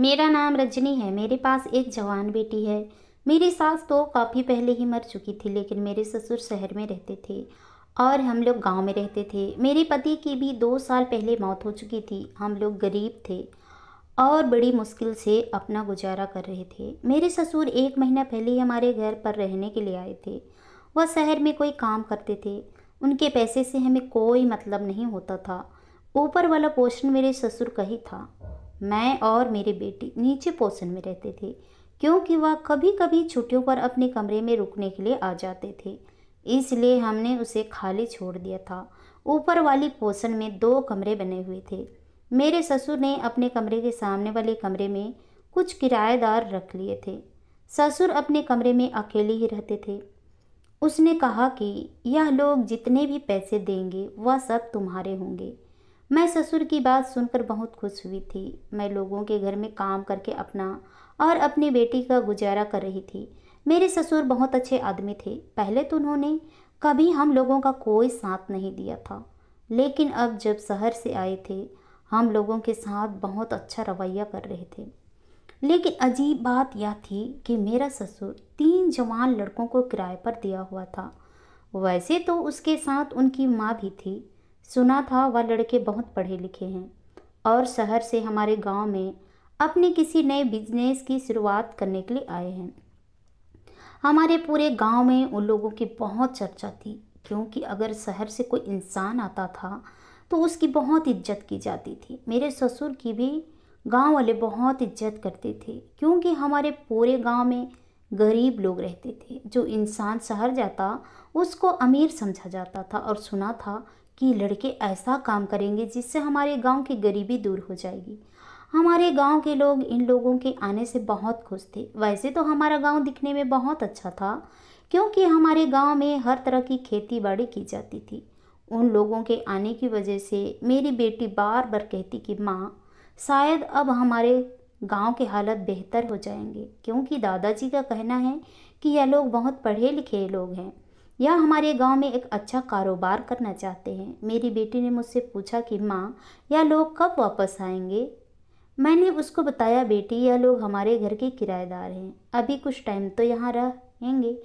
मेरा नाम रजनी है। मेरे पास एक जवान बेटी है। मेरी सास तो काफ़ी पहले ही मर चुकी थी, लेकिन मेरे ससुर शहर में रहते थे और हम लोग गांव में रहते थे। मेरे पति की भी 2 साल पहले मौत हो चुकी थी। हम लोग गरीब थे और बड़ी मुश्किल से अपना गुजारा कर रहे थे। मेरे ससुर 1 महीना पहले ही हमारे घर पर रहने के लिए आए थे। वह शहर में कोई काम करते थे। उनके पैसे से हमें कोई मतलब नहीं होता था। ऊपर वाला पोर्शन मेरे ससुर का ही था। मैं और मेरी बेटी नीचे पोर्शन में रहते थे, क्योंकि वह कभी कभी छुट्टियों पर अपने कमरे में रुकने के लिए आ जाते थे। इसलिए हमने उसे खाली छोड़ दिया था। ऊपर वाली पोर्शन में 2 कमरे बने हुए थे। मेरे ससुर ने अपने कमरे के सामने वाले कमरे में कुछ किराएदार रख लिए थे। ससुर अपने कमरे में अकेले ही रहते थे। उसने कहा कि यह लोग जितने भी पैसे देंगे वह सब तुम्हारे होंगे। मैं ससुर की बात सुनकर बहुत खुश हुई थी। मैं लोगों के घर में काम करके अपना और अपनी बेटी का गुजारा कर रही थी। मेरे ससुर बहुत अच्छे आदमी थे। पहले तो उन्होंने कभी हम लोगों का कोई साथ नहीं दिया था, लेकिन अब जब शहर से आए थे हम लोगों के साथ बहुत अच्छा रवैया कर रहे थे। लेकिन अजीब बात यह थी कि मेरा ससुर 3 जवान लड़कों को किराए पर दिया हुआ था। वैसे तो उसके साथ उनकी माँ भी थी। सुना था वह लड़के बहुत पढ़े लिखे हैं और शहर से हमारे गांव में अपने किसी नए बिजनेस की शुरुआत करने के लिए आए हैं। हमारे पूरे गांव में उन लोगों की बहुत चर्चा थी, क्योंकि अगर शहर से कोई इंसान आता था तो उसकी बहुत इज्जत की जाती थी। मेरे ससुर की भी गांव वाले बहुत इज्जत करते थे, क्योंकि हमारे पूरे गांव में गरीब लोग रहते थे। जो इंसान शहर जाता उसको अमीर समझा जाता था और सुना था कि लड़के ऐसा काम करेंगे जिससे हमारे गांव की गरीबी दूर हो जाएगी। हमारे गांव के लोग इन लोगों के आने से बहुत खुश थे। वैसे तो हमारा गांव दिखने में बहुत अच्छा था, क्योंकि हमारे गांव में हर तरह की खेती बाड़ी की जाती थी। उन लोगों के आने की वजह से मेरी बेटी बार बार कहती कि माँ, शायद अब हमारे गांव के हालत बेहतर हो जाएंगे, क्योंकि दादाजी का कहना है कि यह लोग बहुत पढ़े लिखे लोग हैं। यह हमारे गांव में एक अच्छा कारोबार करना चाहते हैं। मेरी बेटी ने मुझसे पूछा कि माँ, यह लोग कब वापस आएंगे। मैंने उसको बताया, बेटी यह लोग हमारे घर के किराएदार हैं, अभी कुछ टाइम तो यहाँ रहेंगे।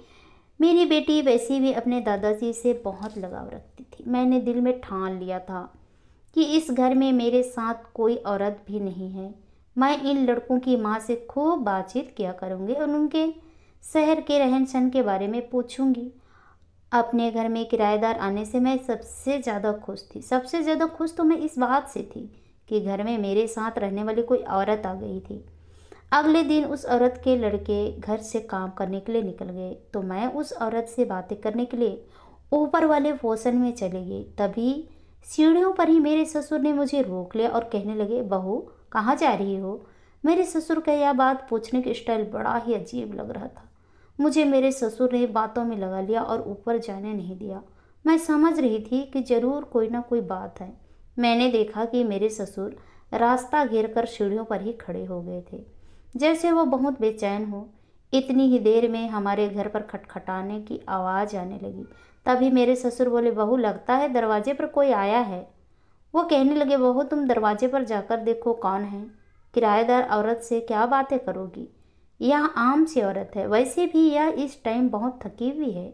मेरी बेटी वैसे भी अपने दादाजी से बहुत लगाव रखती थी। मैंने दिल में ठान लिया था कि इस घर में मेरे साथ कोई औरत भी नहीं है। मैं इन लड़कों की माँ से खूब बातचीत किया करूँगी और उनके शहर के रहन सहन के बारे में पूछूंगी। अपने घर में किराएदार आने से मैं सबसे ज़्यादा खुश थी। सबसे ज़्यादा खुश तो मैं इस बात से थी कि घर में मेरे साथ रहने वाली कोई औरत आ गई थी। अगले दिन उस औरत के लड़के घर से काम करने के लिए निकल गए, तो मैं उस औरत से बातें करने के लिए ऊपर वाले पोर्शन में चली गई। तभी सीढ़ियों पर ही मेरे ससुर ने मुझे रोक लिया और कहने लगे, बहू कहाँ जा रही हो। मेरे ससुर का यह बात पूछने की स्टाइल बड़ा ही अजीब लग रहा था। मुझे मेरे ससुर ने बातों में लगा लिया और ऊपर जाने नहीं दिया। मैं समझ रही थी कि जरूर कोई ना कोई बात है। मैंने देखा कि मेरे ससुर रास्ता घेर कर सीढ़ियों पर ही खड़े हो गए थे, जैसे वो बहुत बेचैन हो। इतनी ही देर में हमारे घर पर खटखटाने की आवाज़ आने लगी। तभी मेरे ससुर बोले, बहू लगता है दरवाजे पर कोई आया है। वो कहने लगे, बहू तुम दरवाजे पर जाकर देखो कौन है। किराएदार औरत से क्या बातें करोगी, यह आम सी औरत है। वैसे भी यह इस टाइम बहुत थकी हुई है,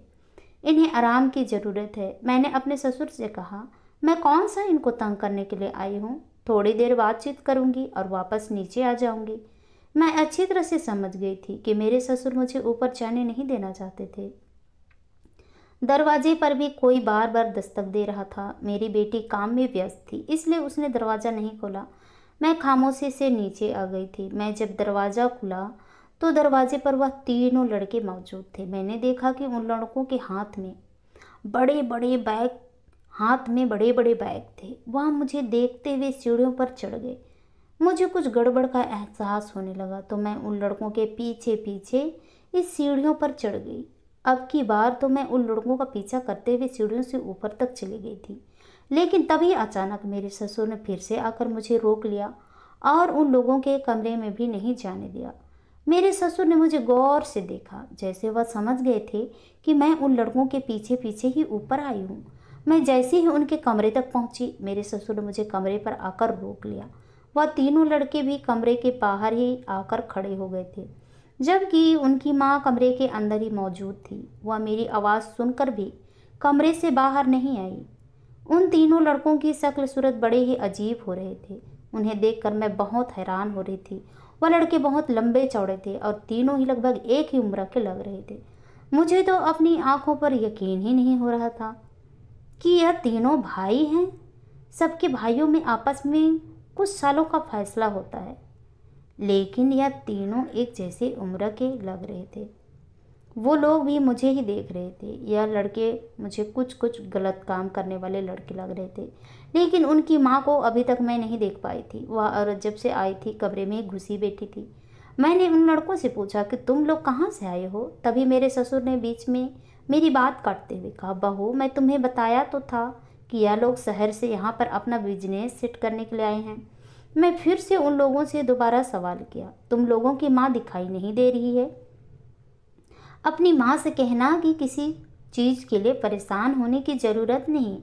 इन्हें आराम की ज़रूरत है। मैंने अपने ससुर से कहा, मैं कौन सा इनको तंग करने के लिए आई हूँ। थोड़ी देर बातचीत करूँगी और वापस नीचे आ जाऊँगी। मैं अच्छी तरह से समझ गई थी कि मेरे ससुर मुझे ऊपर जाने नहीं देना चाहते थे। दरवाजे पर भी कोई बार बार दस्तक दे रहा था। मेरी बेटी काम में व्यस्त थी, इसलिए उसने दरवाज़ा नहीं खोला। मैं खामोशी से नीचे आ गई थी। मैं जब दरवाज़ा खुला तो दरवाजे पर वह तीनों लड़के मौजूद थे। मैंने देखा कि उन लड़कों के बड़े बड़े बैग हाथ में बड़े बड़े बैग थे। वह मुझे देखते हुए सीढ़ियों पर चढ़ गए। मुझे कुछ गड़बड़ का एहसास होने लगा, तो मैं उन लड़कों के पीछे पीछे इस सीढ़ियों पर चढ़ गई। अब की बार तो मैं उन लड़कों का पीछा करते हुए सीढ़ियों से ऊपर तक चली गई थी, लेकिन तभी अचानक मेरे ससुर ने फिर से आकर मुझे रोक लिया और उन लोगों के कमरे में भी नहीं जाने दिया। मेरे ससुर ने मुझे गौर से देखा, जैसे वह समझ गए थे कि मैं उन लड़कों के पीछे पीछे ही ऊपर आई हूँ। मैं जैसे ही उनके कमरे तक पहुँची, मेरे ससुर ने मुझे कमरे पर आकर रोक लिया। वह तीनों लड़के भी कमरे के बाहर ही आकर खड़े हो गए थे, जबकि उनकी माँ कमरे के अंदर ही मौजूद थी। वह मेरी आवाज़ सुनकर भी कमरे से बाहर नहीं आई। उन तीनों लड़कों की शक्ल सूरत बड़े ही अजीब हो रहे थे। उन्हें देखकर मैं बहुत हैरान हो रही थी। वह लड़के बहुत लंबे चौड़े थे और तीनों ही लगभग एक ही उम्र के लग रहे थे। मुझे तो अपनी आंखों पर यकीन ही नहीं हो रहा था कि यह तीनों भाई हैं। सबके भाइयों में आपस में कुछ सालों का फैसला होता है, लेकिन यह तीनों एक जैसे उम्र के लग रहे थे। वो लोग भी मुझे ही देख रहे थे। यह लड़के मुझे कुछ कुछ गलत काम करने वाले लड़के लग रहे थे, लेकिन उनकी माँ को अभी तक मैं नहीं देख पाई थी। वह औरत जब से आई थी कमरे में घुसी बैठी थी। मैंने उन लड़कों से पूछा कि तुम लोग कहाँ से आए हो। तभी मेरे ससुर ने बीच में मेरी बात काटते हुए कहा, बहू मैं तुम्हें बताया तो था कि यह लोग शहर से यहाँ पर अपना बिजनेस सेट करने के लिए आए हैं। मैं फिर से उन लोगों से दोबारा सवाल किया, तुम लोगों की माँ दिखाई नहीं दे रही है? अपनी माँ से कहना कि किसी चीज़ के लिए परेशान होने की ज़रूरत नहीं।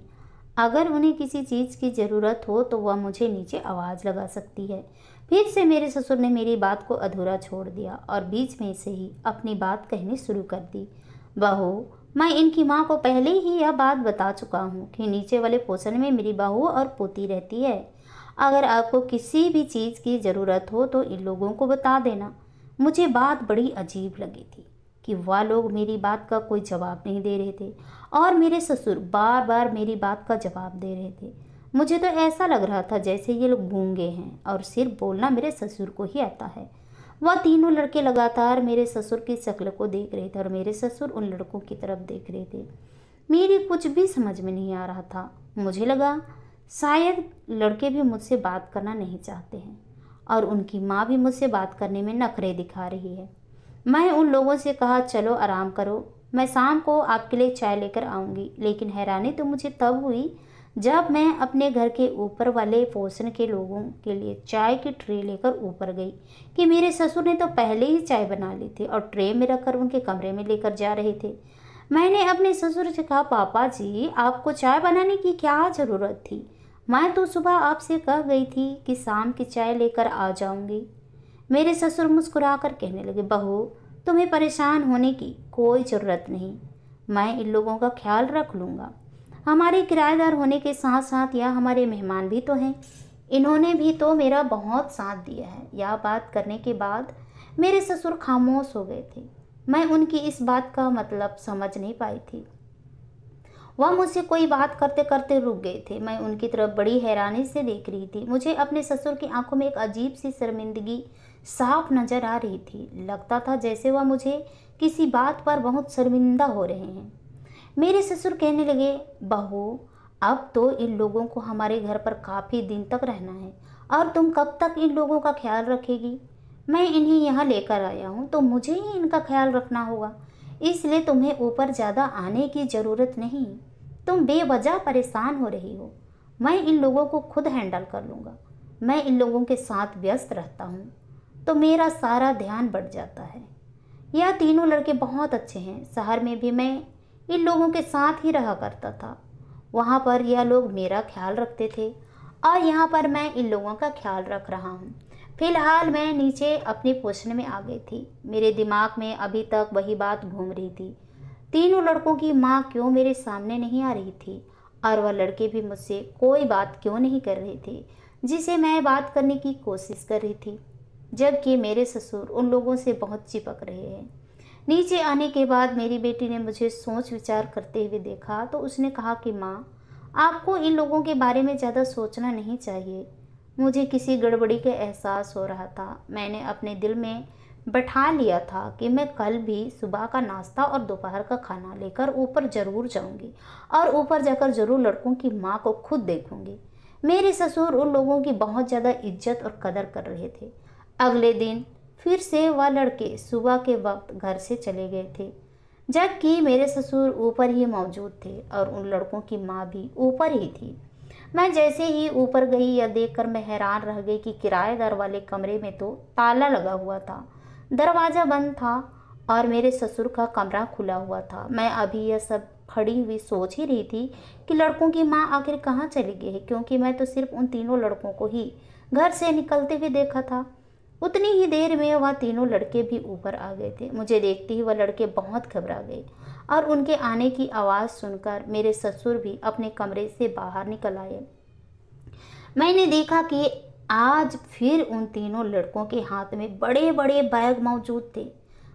अगर उन्हें किसी चीज़ की ज़रूरत हो तो वह मुझे नीचे आवाज़ लगा सकती है। फिर से मेरे ससुर ने मेरी बात को अधूरा छोड़ दिया और बीच में से ही अपनी बात कहनी शुरू कर दी। बहू, मैं इनकी माँ को पहले ही यह बात बता चुका हूँ कि नीचे वाले पोर्शन में मेरी बहू और पोती रहती है। अगर आपको किसी भी चीज़ की ज़रूरत हो तो इन लोगों को बता देना। मुझे बात बड़ी अजीब लगी थी कि वह लोग मेरी बात का कोई जवाब नहीं दे रहे थे और मेरे ससुर बार बार मेरी बात का जवाब दे रहे थे। मुझे तो ऐसा लग रहा था जैसे ये लोग गूंगे हैं और सिर्फ बोलना मेरे ससुर को ही आता है। वह तीनों लड़के लगातार मेरे ससुर की शक्ल को देख रहे थे और मेरे ससुर उन लड़कों की तरफ देख रहे थे। मेरी कुछ भी समझ में नहीं आ रहा था। मुझे लगा शायद लड़के भी मुझसे बात करना नहीं चाहते हैं और उनकी माँ भी मुझसे बात करने में नखरे दिखा रही है। मैं उन लोगों से कहा, चलो आराम करो, मैं शाम को आपके लिए चाय लेकर आऊँगी। लेकिन हैरानी तो मुझे तब हुई जब मैं अपने घर के ऊपर वाले पोर्शन के लोगों के लिए चाय की ट्रे लेकर ऊपर गई कि मेरे ससुर ने तो पहले ही चाय बना ली थी और ट्रे में रखकर उनके कमरे में लेकर जा रहे थे। मैंने अपने ससुर से कहा, पापा जी आपको चाय बनाने की क्या ज़रूरत थी? मैं तो सुबह आपसे कह गई थी कि शाम की चाय लेकर आ जाऊंगी। मेरे ससुर मुस्कुराकर कहने लगे, बहू तुम्हें परेशान होने की कोई ज़रूरत नहीं, मैं इन लोगों का ख्याल रख लूँगा। हमारे किराएदार होने के साथ साथ यह हमारे मेहमान भी तो हैं। इन्होंने भी तो मेरा बहुत साथ दिया है। यह बात करने के बाद मेरे ससुर खामोश हो गए थे। मैं उनकी इस बात का मतलब समझ नहीं पाई थी। वह मुझसे कोई बात करते करते रुक गए थे। मैं उनकी तरफ बड़ी हैरानी से देख रही थी। मुझे अपने ससुर की आंखों में एक अजीब सी शर्मिंदगी साफ नजर आ रही थी। लगता था जैसे वह मुझे किसी बात पर बहुत शर्मिंदा हो रहे हैं। मेरे ससुर कहने लगे, बहू अब तो इन लोगों को हमारे घर पर काफ़ी दिन तक रहना है और तुम कब तक इन लोगों का ख्याल रखेगी? मैं इन्हें यहाँ लेकर आया हूँ तो मुझे ही इनका ख्याल रखना होगा, इसलिए तुम्हें ऊपर ज़्यादा आने की ज़रूरत नहीं। तुम बेवजह परेशान हो रही हो। मैं इन लोगों को खुद हैंडल कर लूँगा। मैं इन लोगों के साथ व्यस्त रहता हूँ तो मेरा सारा ध्यान बढ़ जाता है। यह तीनों लड़के बहुत अच्छे हैं। शहर में भी मैं इन लोगों के साथ ही रहा करता था। वहाँ पर यह लोग मेरा ख्याल रखते थे और यहाँ पर मैं इन लोगों का ख्याल रख रहा हूँ। फिलहाल मैं नीचे अपने पोषण में आ गई थी। मेरे दिमाग में अभी तक वही बात घूम रही थी, तीनों लड़कों की माँ क्यों मेरे सामने नहीं आ रही थी और वह लड़के भी मुझसे कोई बात क्यों नहीं कर रहे थे जिसे मैं बात करने की कोशिश कर रही थी, जबकि मेरे ससुर उन लोगों से बहुत चिपक रहे हैं। नीचे आने के बाद मेरी बेटी ने मुझे सोच विचार करते हुए देखा तो उसने कहा कि माँ, आपको इन लोगों के बारे में ज़्यादा सोचना नहीं चाहिए। मुझे किसी गड़बड़ी का एहसास हो रहा था। मैंने अपने दिल में बैठा लिया था कि मैं कल भी सुबह का नाश्ता और दोपहर का खाना लेकर ऊपर ज़रूर जाऊंगी और ऊपर जाकर ज़रूर लड़कों की माँ को खुद देखूंगी। मेरे ससुर उन लोगों की बहुत ज़्यादा इज्जत और कदर कर रहे थे। अगले दिन फिर से वह लड़के सुबह के वक्त घर से चले गए थे, जबकि मेरे ससुर ऊपर ही मौजूद थे और उन लड़कों की माँ भी ऊपर ही थी। मैं जैसे ही ऊपर गई यह देखकर मैं हैरान रह गई कि किराएदार वाले कमरे में तो ताला लगा हुआ था, दरवाज़ा बंद था और मेरे ससुर का कमरा खुला हुआ था। मैं अभी यह सब खड़ी हुई सोच ही रही थी कि लड़कों की माँ आखिर कहाँ चली गई है, क्योंकि मैं तो सिर्फ उन तीनों लड़कों को ही घर से निकलते हुए देखा था। उतनी ही देर में वह तीनों लड़के भी ऊपर आ गए थे। मुझे देखते ही वह लड़के बहुत घबरा गए और उनके आने की आवाज़ सुनकर मेरे ससुर भी अपने कमरे से बाहर निकल आए। मैंने देखा कि आज फिर उन तीनों लड़कों के हाथ में बड़े बड़े बैग मौजूद थे।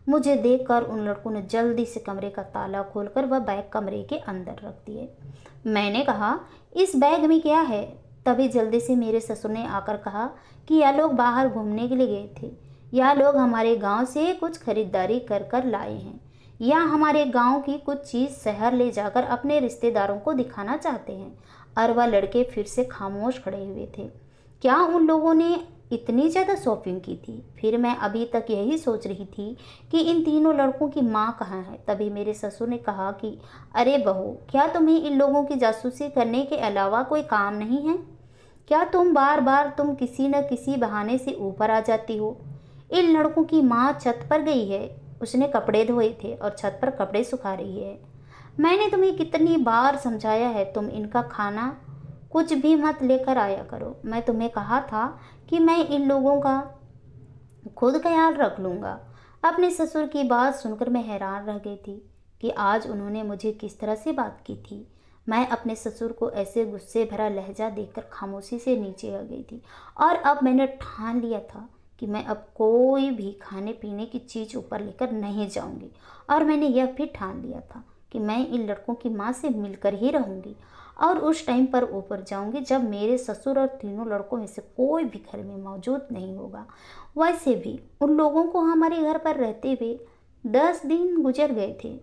मुझे देखकर उन लड़कों ने जल्दी से कमरे का ताला खोलकर वह बैग कमरे के अंदर रख दिए। मैंने कहा, इस बैग में क्या है? तभी जल्दी से मेरे ससुर ने आकर कहा कि यह लोग बाहर घूमने के लिए गए थे। यह लोग हमारे गांव से कुछ खरीदारी कर कर लाए हैं या हमारे गांव की कुछ चीज़ शहर ले जाकर अपने रिश्तेदारों को दिखाना चाहते हैं। और वह लड़के फिर से खामोश खड़े हुए थे। क्या उन लोगों ने इतनी ज़्यादा शॉपिंग की थी? फिर मैं अभी तक यही सोच रही थी कि इन तीनों लड़कों की माँ कहाँ है। तभी मेरे ससुर ने कहा कि अरे बहू, क्या तुम्हें इन लोगों की जासूसी करने के अलावा कोई काम नहीं है? क्या बार बार तुम किसी न किसी बहाने से ऊपर आ जाती हो? इन लड़कों की माँ छत पर गई है। उसने कपड़े धोए थे और छत पर कपड़े सुखा रही है। मैंने तुम्हें कितनी बार समझाया है, तुम इनका खाना कुछ भी मत लेकर आया करो। मैं तुम्हें कहा था कि मैं इन लोगों का खुद ख्याल रख लूँगा। अपने ससुर की बात सुनकर मैं हैरान रह गई थी कि आज उन्होंने मुझे किस तरह से बात की थी। मैं अपने ससुर को ऐसे गुस्से भरा लहजा देखकर खामोशी से नीचे आ गई थी और अब मैंने ठान लिया था कि मैं अब कोई भी खाने पीने की चीज़ ऊपर लेकर नहीं जाऊंगी। और मैंने यह भी ठान लिया था कि मैं इन लड़कों की माँ से मिलकर ही रहूंगी और उस टाइम पर ऊपर जाऊंगी जब मेरे ससुर और तीनों लड़कों में से कोई भी घर में मौजूद नहीं होगा। वैसे भी उन लोगों को हमारे घर पर रहते हुए 10 दिन गुजर गए थे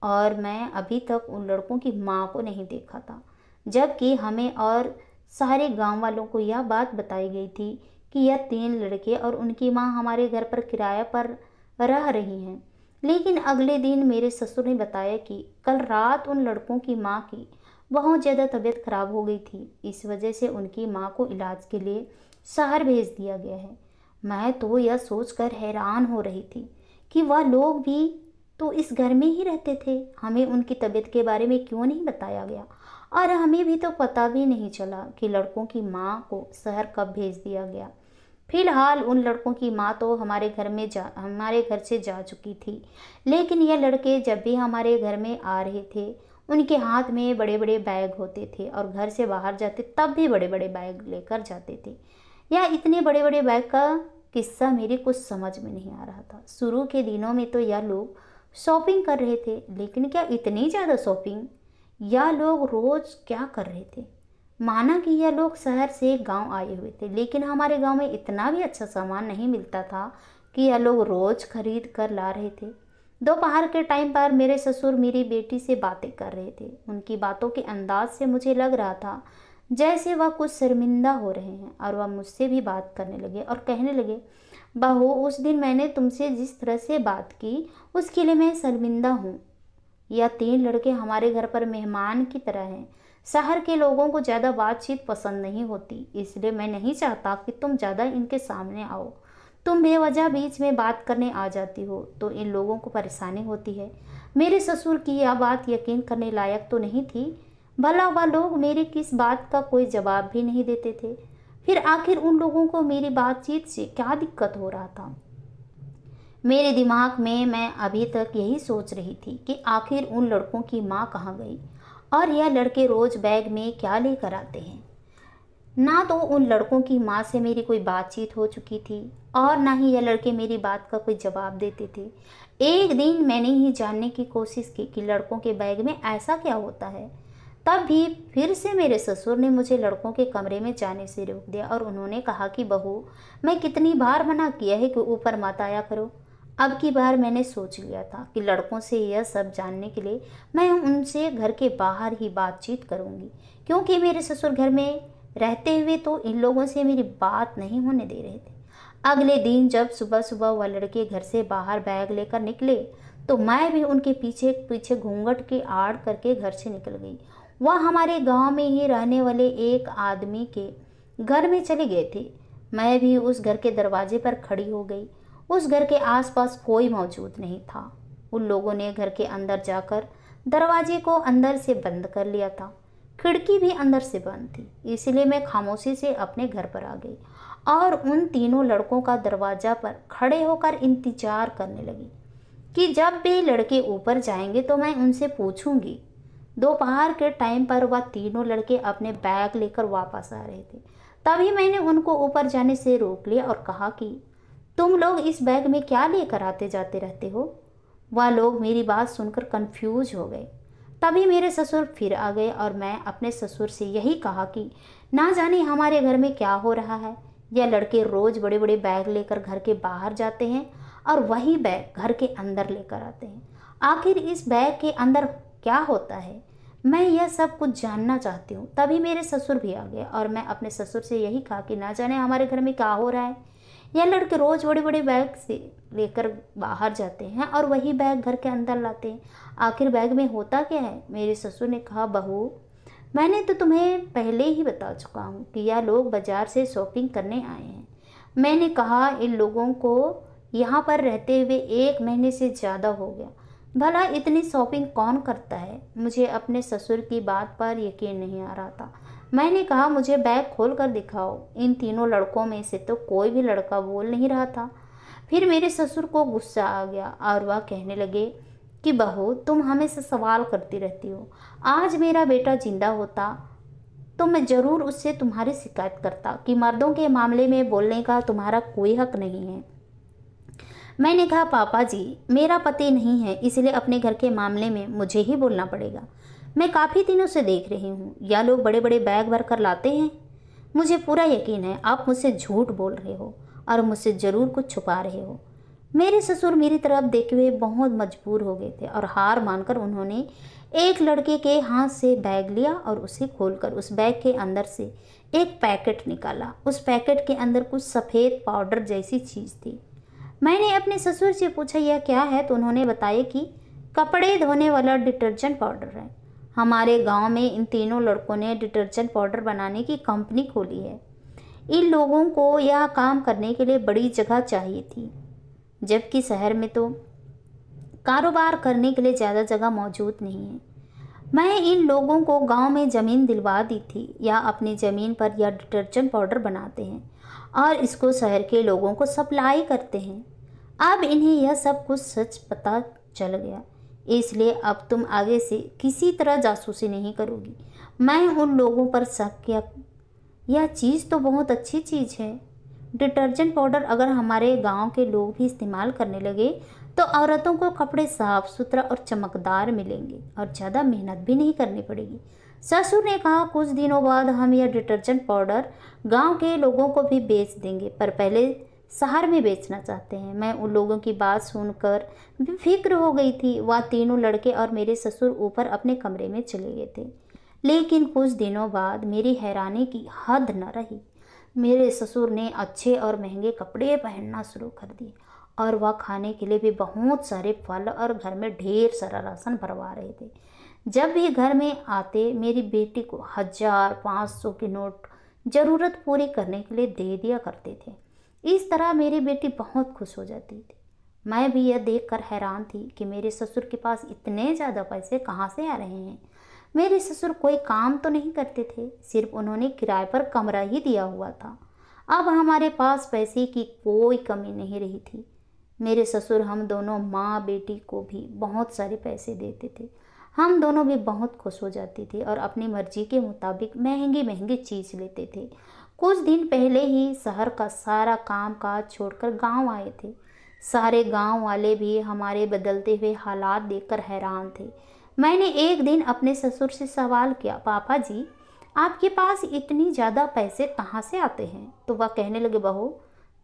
और मैं अभी तक उन लड़कों की माँ को नहीं देखा था, जबकि हमें और सारे गांव वालों को यह बात बताई गई थी कि यह 3 लड़के और उनकी माँ हमारे घर पर किराए पर रह रही हैं। लेकिन अगले दिन मेरे ससुर ने बताया कि कल रात उन लड़कों की माँ की बहुत ज़्यादा तबीयत खराब हो गई थी। इस वजह से उनकी माँ को इलाज के लिए शहर भेज दिया गया है। मैं तो यह सोचकर हैरान हो रही थी कि वह लोग भी तो इस घर में ही रहते थे। हमें उनकी तबीयत के बारे में क्यों नहीं बताया गया? और हमें भी तो पता भी नहीं चला कि लड़कों की माँ को शहर कब भेज दिया गया। फिलहाल उन लड़कों की माँ तो हमारे घर से जा चुकी थी। लेकिन ये लड़के जब भी हमारे घर में आ रहे थे, उनके हाथ में बड़े बड़े बैग होते थे और घर से बाहर जाते तब भी बड़े बड़े बैग लेकर जाते थे। या इतने बड़े बड़े बैग का किस्सा मेरे कुछ समझ में नहीं आ रहा था। शुरू के दिनों में तो यह लोग शॉपिंग कर रहे थे, लेकिन क्या इतनी ज़्यादा शॉपिंग? यह लोग रोज़ क्या कर रहे थे? माना कि यह लोग शहर से गांव आए हुए थे, लेकिन हमारे गांव में इतना भी अच्छा सामान नहीं मिलता था कि यह लोग रोज़ खरीद कर ला रहे थे। दोपहर के टाइम पर मेरे ससुर मेरी बेटी से बातें कर रहे थे। उनकी बातों के अंदाज से मुझे लग रहा था जैसे वह कुछ शर्मिंदा हो रहे हैं और वह मुझसे भी बात करने लगे और कहने लगे, बहू, उस दिन मैंने तुमसे जिस तरह से बात की उसके लिए मैं शर्मिंदा हूँ। यह 3 लड़के हमारे घर पर मेहमान की तरह हैं। शहर के लोगों को ज़्यादा बातचीत पसंद नहीं होती, इसलिए मैं नहीं चाहता कि तुम ज़्यादा इनके सामने आओ। तुम बेवजह बीच में बात करने आ जाती हो तो इन लोगों को परेशानी होती है। मेरे ससुर की यह बात यकीन करने लायक तो नहीं थी। भला वह लोग मेरी किस बात का कोई जवाब भी नहीं देते थे। फिर आखिर उन लोगों को मेरी बातचीत से क्या दिक्कत हो रहा था? मेरे दिमाग में मैं अभी तक यही सोच रही थी कि आखिर उन लड़कों की माँ कहाँ गई और यह लड़के रोज बैग में क्या लेकर आते हैं। ना तो उन लड़कों की माँ से मेरी कोई बातचीत हो चुकी थी और ना ही यह लड़के मेरी बात का कोई जवाब देते थे। एक दिन मैंने ही जानने की कोशिश की कि लड़कों के बैग में ऐसा क्या होता है। तब भी फिर से मेरे ससुर ने मुझे लड़कों के कमरे में जाने से रोक दिया और उन्होंने कहा कि बहू, मैं कितनी बार मना किया है कि ऊपर मत आया करो। अब की बार मैंने सोच लिया था कि लड़कों से यह सब जानने के लिए मैं उनसे घर के बाहर ही बातचीत करूंगी, क्योंकि मेरे ससुर घर में रहते हुए तो इन लोगों से मेरी बात नहीं होने दे रहे थे। अगले दिन जब सुबह सुबह वह लड़के घर से बाहर बैग लेकर निकले तो मैं भी उनके पीछे पीछे घूंघट के आड़ करके घर से निकल गई। वह हमारे गांव में ही रहने वाले एक आदमी के घर में चले गए थे। मैं भी उस घर के दरवाजे पर खड़ी हो गई। उस घर के आसपास कोई मौजूद नहीं था। उन लोगों ने घर के अंदर जाकर दरवाजे को अंदर से बंद कर लिया था। खिड़की भी अंदर से बंद थी, इसलिए मैं खामोशी से अपने घर पर आ गई और उन तीनों लड़कों का दरवाज़ा पर खड़े होकर इंतजार करने लगी कि जब भी लड़के ऊपर जाएंगे तो मैं उनसे पूछूंगी। दोपहर के टाइम पर वह तीनों लड़के अपने बैग लेकर वापस आ रहे थे। तभी मैंने उनको ऊपर जाने से रोक लिया और कहा कि तुम लोग इस बैग में क्या लेकर आते जाते रहते हो। वह लोग मेरी बात सुनकर कंफ्यूज हो गए। तभी मेरे ससुर फिर आ गए और मैं अपने ससुर से यही कहा कि ना जाने हमारे घर में क्या हो रहा है। यह लड़के रोज बड़े बड़े बैग लेकर घर के बाहर जाते हैं और वही बैग घर के अंदर लेकर आते हैं। आखिर इस बैग के अंदर क्या होता है, मैं यह सब कुछ जानना चाहती हूँ। तभी मेरे ससुर भी आ गए और मैं अपने ससुर से यही कहा कि ना जाने हमारे घर में क्या हो रहा है। यह लड़के रोज बड़े बड़े बैग से लेकर बाहर जाते हैं और वही बैग घर के अंदर लाते हैं। आखिर बैग में होता क्या है। मेरे ससुर ने कहा, बहू मैंने तो तुम्हें पहले ही बता चुका हूँ कि यह लोग बाजार से शॉपिंग करने आए हैं। मैंने कहा इन लोगों को यहाँ पर रहते हुए 1 महीने से ज़्यादा हो गया, भला इतनी शॉपिंग कौन करता है। मुझे अपने ससुर की बात पर यकीन नहीं आ रहा था। मैंने कहा मुझे बैग खोल कर दिखाओ। इन तीनों लड़कों में से तो कोई भी लड़का बोल नहीं रहा था। फिर मेरे ससुर को गुस्सा आ गया और वह कहने लगे कि बहू तुम हमेशा सवाल करती रहती हो। आज मेरा बेटा जिंदा होता तो मैं ज़रूर उससे तुम्हारी शिकायत करता कि मर्दों के मामले में बोलने का तुम्हारा कोई हक नहीं है। मैंने कहा पापा जी मेरा पति नहीं है, इसलिए अपने घर के मामले में मुझे ही बोलना पड़ेगा। मैं काफ़ी दिनों से देख रही हूँ यह लोग बड़े बड़े बैग भर कर लाते हैं। मुझे पूरा यकीन है आप मुझसे झूठ बोल रहे हो और मुझसे ज़रूर कुछ छुपा रहे हो। मेरे ससुर मेरी तरफ देखे हुए बहुत मजबूर हो गए थे और हार मानकर उन्होंने एक लड़के के हाथ से बैग लिया और उसे खोलकर उस बैग के अंदर से एक पैकेट निकाला। उस पैकेट के अंदर कुछ सफ़ेद पाउडर जैसी चीज़ थी। मैंने अपने ससुर से पूछा यह क्या है, तो उन्होंने बताया कि कपड़े धोने वाला डिटर्जेंट पाउडर है। हमारे गांव में इन तीनों लड़कों ने डिटर्जेंट पाउडर बनाने की कंपनी खोली है। इन लोगों को यह काम करने के लिए बड़ी जगह चाहिए थी, जबकि शहर में तो कारोबार करने के लिए ज़्यादा जगह मौजूद नहीं है। मैं इन लोगों को गांव में ज़मीन दिलवा दी थी। या अपनी ज़मीन पर यह डिटर्जेंट पाउडर बनाते हैं और इसको शहर के लोगों को सप्लाई करते हैं। अब इन्हें यह सब कुछ सच पता चल गया, इसलिए अब तुम आगे से किसी तरह जासूसी नहीं करोगी। मैं उन लोगों पर शक किया। यह चीज़ तो बहुत अच्छी चीज़ है। डिटर्जेंट पाउडर अगर हमारे गांव के लोग भी इस्तेमाल करने लगे तो औरतों को कपड़े साफ सुथरा और चमकदार मिलेंगे और ज़्यादा मेहनत भी नहीं करनी पड़ेगी। ससुर ने कहा कुछ दिनों बाद हम यह डिटर्जेंट पाउडर गांव के लोगों को भी बेच देंगे, पर पहले शहर में बेचना चाहते हैं। मैं उन लोगों की बात सुनकर बेफिक्र हो गई थी। वह तीनों लड़के और मेरे ससुर ऊपर अपने कमरे में चले गए थे। लेकिन कुछ दिनों बाद मेरी हैरानी की हद न रही। मेरे ससुर ने अच्छे और महंगे कपड़े पहनना शुरू कर दिए और वह खाने के लिए भी बहुत सारे फल और घर में ढेर सारा राशन भरवा रहे थे। जब भी घर में आते मेरी बेटी को 1000-500 के नोट ज़रूरत पूरी करने के लिए दे दिया करते थे। इस तरह मेरी बेटी बहुत खुश हो जाती थी। मैं भी यह देखकर हैरान थी कि मेरे ससुर के पास इतने ज़्यादा पैसे कहाँ से आ रहे हैं। मेरे ससुर कोई काम तो नहीं करते थे, सिर्फ उन्होंने किराए पर कमरा ही दिया हुआ था। अब हमारे पास पैसे की कोई कमी नहीं रही थी। मेरे ससुर हम दोनों माँ बेटी को भी बहुत सारे पैसे देते थे। हम दोनों भी बहुत खुश हो जाती थी और अपनी मर्जी के मुताबिक महंगी महंगी चीज़ लेते थे। कुछ दिन पहले ही शहर का सारा काम काज छोड़कर गांव आए थे। सारे गांव वाले भी हमारे बदलते हुए हालात देखकर हैरान थे। मैंने एक दिन अपने ससुर से सवाल किया, पापा जी आपके पास इतनी ज़्यादा पैसे कहाँ से आते हैं। तो वह कहने लगे, बहू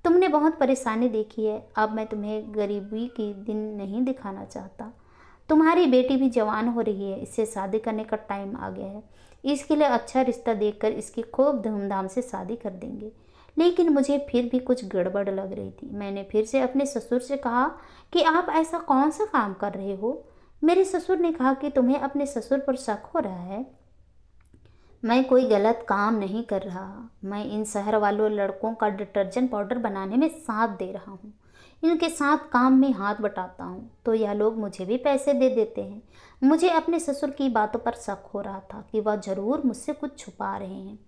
तुमने बहुत परेशानी देखी है, अब मैं तुम्हें गरीबी की दिन नहीं दिखाना चाहता। तुम्हारी बेटी भी जवान हो रही है, इससे शादी करने का टाइम आ गया है। इसके लिए अच्छा रिश्ता देखकर इसकी खूब धूमधाम से शादी कर देंगे। लेकिन मुझे फिर भी कुछ गड़बड़ लग रही थी। मैंने फिर से अपने ससुर से कहा कि आप ऐसा कौन सा काम कर रहे हो। मेरे ससुर ने कहा कि तुम्हें अपने ससुर पर शक हो रहा है। मैं कोई गलत काम नहीं कर रहा। मैं इन शहर वालों लड़कों का डिटर्जेंट पाउडर बनाने में साथ दे रहा हूँ, इनके साथ काम में हाथ बटाता हूँ, तो यह लोग मुझे भी पैसे दे देते हैं। मुझे अपने ससुर की बातों पर शक हो रहा था कि वह ज़रूर मुझसे कुछ छुपा रहे हैं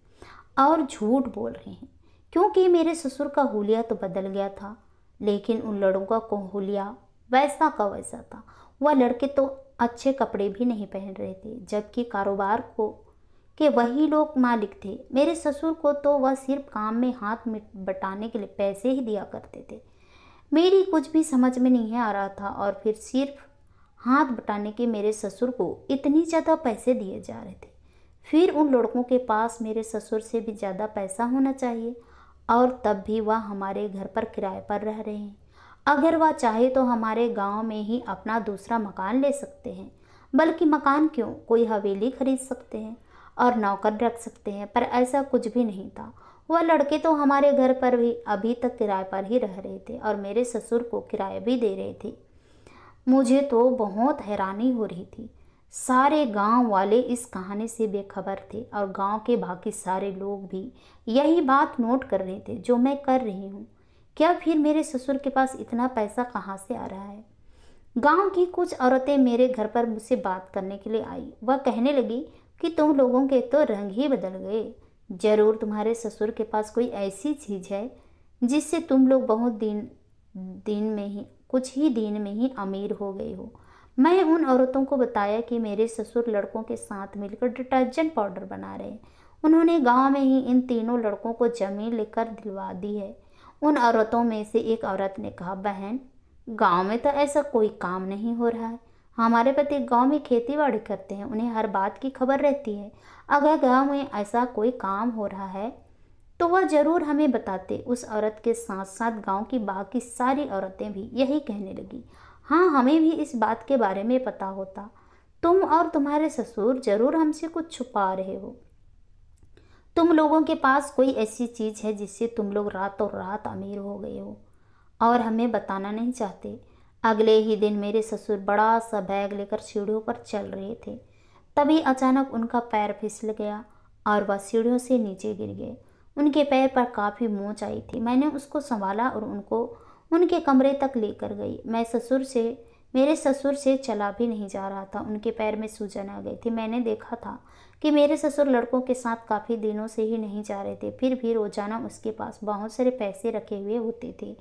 और झूठ बोल रहे हैं, क्योंकि मेरे ससुर का हुलिया तो बदल गया था, लेकिन उन लड़कों का हुलिया वैसा का वैसा था। वह लड़के तो अच्छे कपड़े भी नहीं पहन रहे थे, जबकि कारोबार को के वही लोग मालिक थे। मेरे ससुर को तो वह सिर्फ काम में हाथ बटाने के लिए पैसे ही दिया करते थे। मेरी कुछ भी समझ में नहीं आ रहा था, और फिर सिर्फ हाथ बटाने के मेरे ससुर को इतनी ज़्यादा पैसे दिए जा रहे थे। फिर उन लड़कों के पास मेरे ससुर से भी ज़्यादा पैसा होना चाहिए, और तब भी वह हमारे घर पर किराए पर रह रहे हैं। अगर वह चाहे तो हमारे गांव में ही अपना दूसरा मकान ले सकते हैं, बल्कि मकान क्यों, कोई हवेली खरीद सकते हैं और नौकर रख सकते हैं, पर ऐसा कुछ भी नहीं था। वह लड़के तो हमारे घर पर भी अभी तक किराए पर ही रह रहे थे और मेरे ससुर को किराया भी दे रहे थे। मुझे तो बहुत हैरानी हो रही थी। सारे गांव वाले इस कहानी से बेखबर थे, और गांव के बाकी सारे लोग भी यही बात नोट कर रहे थे जो मैं कर रही हूँ। क्या फिर मेरे ससुर के पास इतना पैसा कहाँ से आ रहा है? गांव की कुछ औरतें मेरे घर पर मुझसे बात करने के लिए आई। वह कहने लगी कि तुम लोगों के तो रंग ही बदल गए। जरूर तुम्हारे ससुर के पास कोई ऐसी चीज़ है जिससे तुम लोग बहुत दिन में ही कुछ ही दिन में ही अमीर हो गए हो। मैं उन औरतों को बताया कि मेरे ससुर लड़कों के साथ मिलकर डिटर्जेंट पाउडर बना रहे हैं। उन्होंने गांव में ही इन तीनों लड़कों को जमीन लेकर दिलवा दी है। उन औरतों में से एक औरत ने कहा, बहन, गांव में तो ऐसा कोई काम नहीं हो रहा है। हमारे पति गांव में खेती बाड़ी करते हैं, उन्हें हर बात की खबर रहती है। अगर गांव में ऐसा कोई काम हो रहा है तो वह जरूर हमें बताते। उस औरत के साथ साथ गांव की बाकी सारी औरतें भी यही कहने लगी। हाँ, हमें भी इस बात के बारे में पता होता। तुम और तुम्हारे ससुर जरूर हमसे कुछ छुपा रहे हो। तुम लोगों के पास कोई ऐसी चीज है जिससे तुम लोग रातों रात अमीर हो गए हो और हमें बताना नहीं चाहते। अगले ही दिन मेरे ससुर बड़ा सा बैग लेकर सीढ़ियों पर चल रहे थे। तभी अचानक उनका पैर फिसल गया और वह सीढ़ियों से नीचे गिर गए। उनके पैर पर काफ़ी मोच आई थी। मैंने उसको संभाला और उनको उनके कमरे तक लेकर गई। मेरे ससुर से चला भी नहीं जा रहा था। उनके पैर में सूजन आ गई थी। मैंने देखा था कि मेरे ससुर लड़कों के साथ काफ़ी दिनों से ही नहीं जा रहे थे, फिर भी रोजाना उसके पास बहुत सारे पैसे रखे हुए होते थे।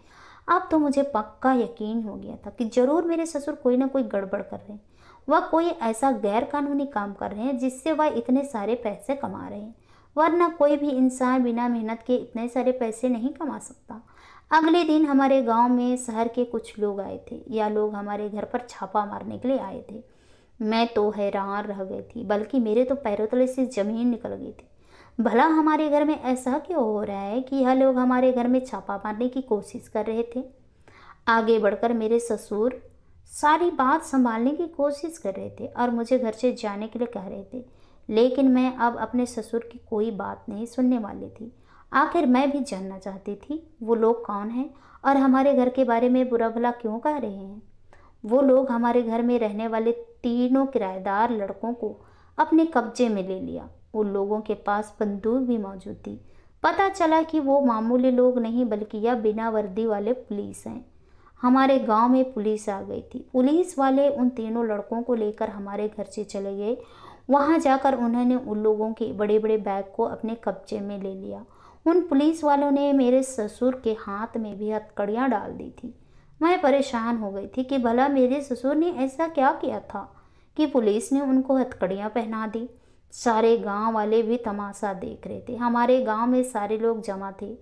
अब तो मुझे पक्का यकीन हो गया था कि जरूर मेरे ससुर कोई ना कोई गड़बड़ कर रहे हैं। वह कोई ऐसा गैर कानूनी काम कर रहे हैं जिससे वह इतने सारे पैसे कमा रहे हैं, वरना कोई भी इंसान बिना मेहनत के इतने सारे पैसे नहीं कमा सकता। अगले दिन हमारे गांव में शहर के कुछ लोग आए थे। या लोग हमारे घर पर छापा मारने के लिए आए थे। मैं तो हैरान रह गई थी, बल्कि मेरे तो पैरों तले से जमीन निकल गई थी। भला हमारे घर में ऐसा क्यों हो रहा है कि यह लोग हमारे घर में छापा मारने की कोशिश कर रहे थे? आगे बढ़कर मेरे ससुर सारी बात संभालने की कोशिश कर रहे थे और मुझे घर से जाने के लिए कह रहे थे, लेकिन मैं अब अपने ससुर की कोई बात नहीं सुनने वाली थी। आखिर मैं भी जानना चाहती थी वो लोग कौन हैं और हमारे घर के बारे में बुरा भला क्यों कह रहे हैं। वो लोग हमारे घर में रहने वाले तीनों किराएदार लड़कों को अपने कब्जे में ले लिया। उन लोगों के पास बंदूक भी मौजूद थी। पता चला कि वो मामूली लोग नहीं बल्कि यह बिना वर्दी वाले पुलिस हैं। हमारे गांव में पुलिस आ गई थी। पुलिस वाले उन तीनों लड़कों को लेकर हमारे घर से चले गए। वहां जाकर उन्होंने उन लोगों के बड़े बड़े बैग को अपने कब्जे में ले लिया। उन पुलिस वालों ने मेरे ससुर के हाथ में भी हथकड़ियाँ डाल दी थी। मैं परेशान हो गई थी कि भला मेरे ससुर ने ऐसा क्या किया था कि पुलिस ने उनको हथकड़ियाँ पहना दी। सारे गांव वाले भी तमाशा देख रहे थे। हमारे गांव में सारे लोग जमा थे।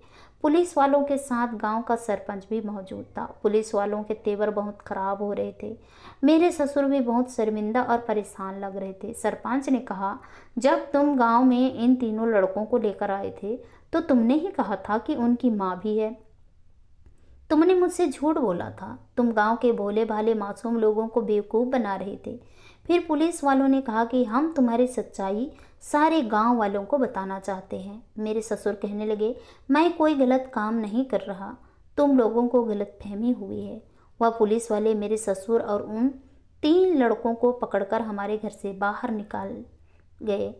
पुलिस वालों के साथ गांव का सरपंच भी मौजूद था। पुलिस वालों के तेवर बहुत खराब हो रहे थे। मेरे ससुर भी बहुत शर्मिंदा और परेशान लग रहे थे। सरपंच ने कहा, जब तुम गांव में इन तीनों लड़कों को लेकर आए थे तो तुमने ही कहा था कि उनकी माँ भी है। तुमने मुझसे झूठ बोला था। तुम गांव के भोले भाले मासूम लोगों को बेवकूफ़ बना रहे थे। फिर पुलिस वालों ने कहा कि हम तुम्हारी सच्चाई सारे गांव वालों को बताना चाहते हैं। मेरे ससुर कहने लगे, मैं कोई गलत काम नहीं कर रहा, तुम लोगों को गलतफहमी हुई है। वह पुलिस वाले मेरे ससुर और उन तीन लड़कों को पकड़कर हमारे घर से बाहर निकाल गए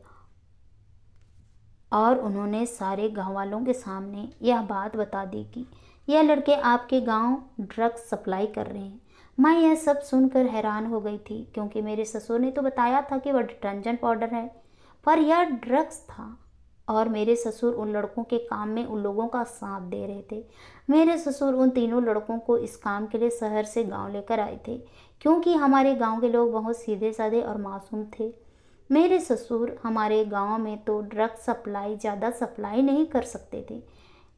और उन्होंने सारे गाँव वालों के सामने यह बात बता दी कि यह लड़के आपके गांव ड्रग्स सप्लाई कर रहे हैं। मैं यह सब सुनकर हैरान हो गई थी, क्योंकि मेरे ससुर ने तो बताया था कि वह डिटर्जेंट पाउडर है, पर यह ड्रग्स था और मेरे ससुर उन लड़कों के काम में उन लोगों का साथ दे रहे थे। मेरे ससुर उन तीनों लड़कों को इस काम के लिए शहर से गांव लेकर आए थे, क्योंकि हमारे गांव के लोग बहुत सीधे साधे और मासूम थे। मेरे ससुर हमारे गांव में तो ड्रग सप्लाई ज़्यादा सप्लाई नहीं कर सकते थे,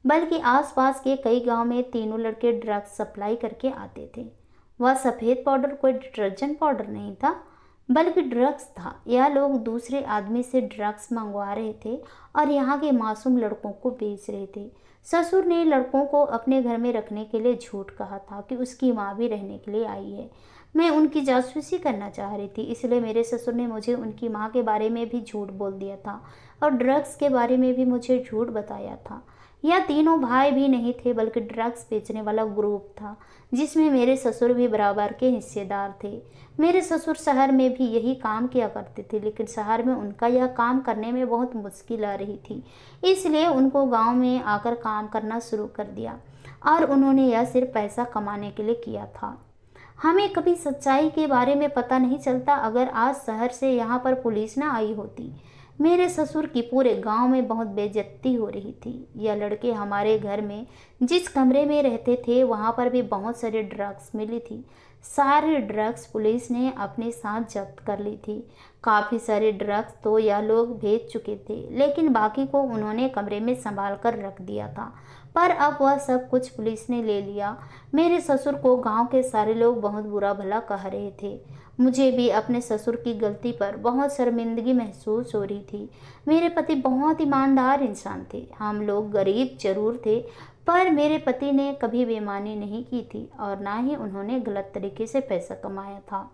बल्कि आसपास के कई गांव में तीनों लड़के ड्रग्स सप्लाई करके आते थे। वह सफ़ेद पाउडर कोई डिटर्जेंट पाउडर नहीं था, बल्कि ड्रग्स था। यह लोग दूसरे आदमी से ड्रग्स मंगवा रहे थे और यहाँ के मासूम लड़कों को बेच रहे थे। ससुर ने लड़कों को अपने घर में रखने के लिए झूठ कहा था कि उसकी माँ भी रहने के लिए आई है। मैं उनकी जासूसी करना चाह रही थी, इसलिए मेरे ससुर ने मुझे उनकी माँ के बारे में भी झूठ बोल दिया था और ड्रग्स के बारे में भी मुझे झूठ बताया था। यह तीनों भाई भी नहीं थे, बल्कि ड्रग्स बेचने वाला ग्रुप था, जिसमें मेरे ससुर भी बराबर के हिस्सेदार थे। मेरे ससुर शहर में भी यही काम किया करते थे, लेकिन शहर में उनका यह काम करने में बहुत मुश्किल आ रही थी, इसलिए उनको गांव में आकर काम करना शुरू कर दिया और उन्होंने यह सिर्फ पैसा कमाने के लिए किया था। हमें कभी सच्चाई के बारे में पता नहीं चलता अगर आज शहर से यहाँ पर पुलिस ना आई होती। मेरे ससुर की पूरे गांव में बहुत बेइज्जती हो रही थी। यह लड़के हमारे घर में जिस कमरे में रहते थे वहाँ पर भी बहुत सारे ड्रग्स मिली थी। सारे ड्रग्स पुलिस ने अपने साथ जब्त कर ली थी। काफ़ी सारे ड्रग्स तो यह लोग भेज चुके थे, लेकिन बाकी को उन्होंने कमरे में संभाल कर रख दिया था। पर अब वह सब कुछ पुलिस ने ले लिया। मेरे ससुर को गांव के सारे लोग बहुत बुरा भला कह रहे थे। मुझे भी अपने ससुर की गलती पर बहुत शर्मिंदगी महसूस हो रही थी। मेरे पति बहुत ईमानदार इंसान थे। हम लोग गरीब जरूर थे, पर मेरे पति ने कभी बेईमानी नहीं की थी और ना ही उन्होंने गलत तरीके से पैसा कमाया था।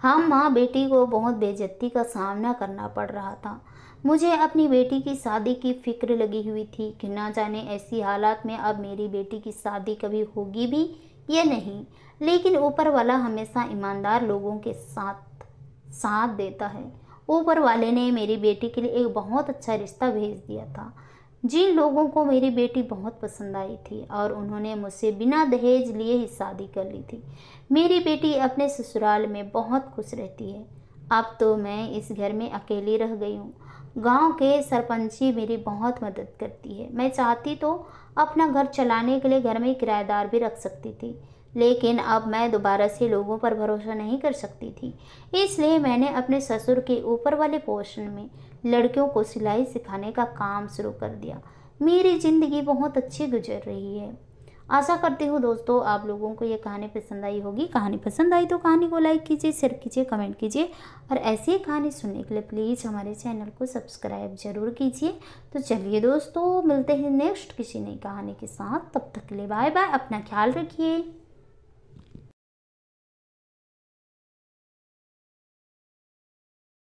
हम माँ बेटी को बहुत बेइज्जती का सामना करना पड़ रहा था। मुझे अपनी बेटी की शादी की फिक्र लगी हुई थी कि ना जाने ऐसी हालात में अब मेरी बेटी की शादी कभी होगी भी या नहीं। लेकिन ऊपर वाला हमेशा ईमानदार लोगों के साथ देता है। ऊपर वाले ने मेरी बेटी के लिए एक बहुत अच्छा रिश्ता भेज दिया था, जिन लोगों को मेरी बेटी बहुत पसंद आई थी और उन्होंने मुझसे बिना दहेज लिए ही शादी कर ली थी। मेरी बेटी अपने ससुराल में बहुत खुश रहती है। अब तो मैं इस घर में अकेली रह गई हूँ। गांव के सरपंच जी मेरी बहुत मदद करती है। मैं चाहती तो अपना घर चलाने के लिए घर में किराएदार भी रख सकती थी, लेकिन अब मैं दोबारा से लोगों पर भरोसा नहीं कर सकती थी। इसलिए मैंने अपने ससुर के ऊपर वाले पोर्शन में लड़कियों को सिलाई सिखाने का काम शुरू कर दिया। मेरी ज़िंदगी बहुत अच्छी गुजर रही है। आशा करती हूँ दोस्तों आप लोगों को ये कहानी पसंद आई होगी। कहानी पसंद आई तो कहानी को लाइक कीजिए, शेयर कीजिए, कमेंट कीजिए और ऐसी ही कहानी सुनने के लिए प्लीज़ हमारे चैनल को सब्सक्राइब जरूर कीजिए। तो चलिए दोस्तों, मिलते हैं नेक्स्ट किसी नई कहानी के साथ। तब तक के लिए बाय बाय, अपना ख्याल रखिए।